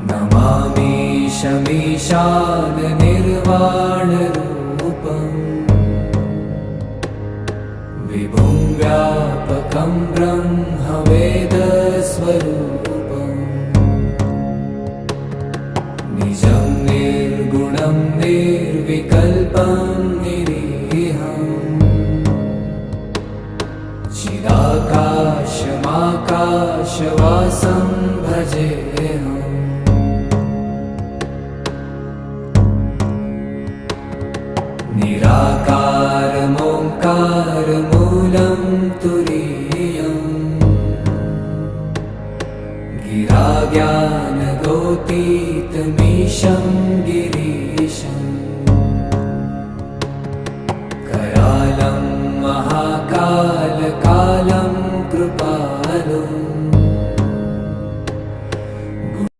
नमामीशमीशाननिर्वाणरूपम् विभुं व्यापकं ब्रह्मवेदस्वरूपम् निजं निर्गुणं निर्विकल्पं निरीहम् चिदाकाशमाकाशवासं भजेऽहम् निराकारमोङ्कारमूलं तुरीयम् गिराज्ञानगोतीतमीशं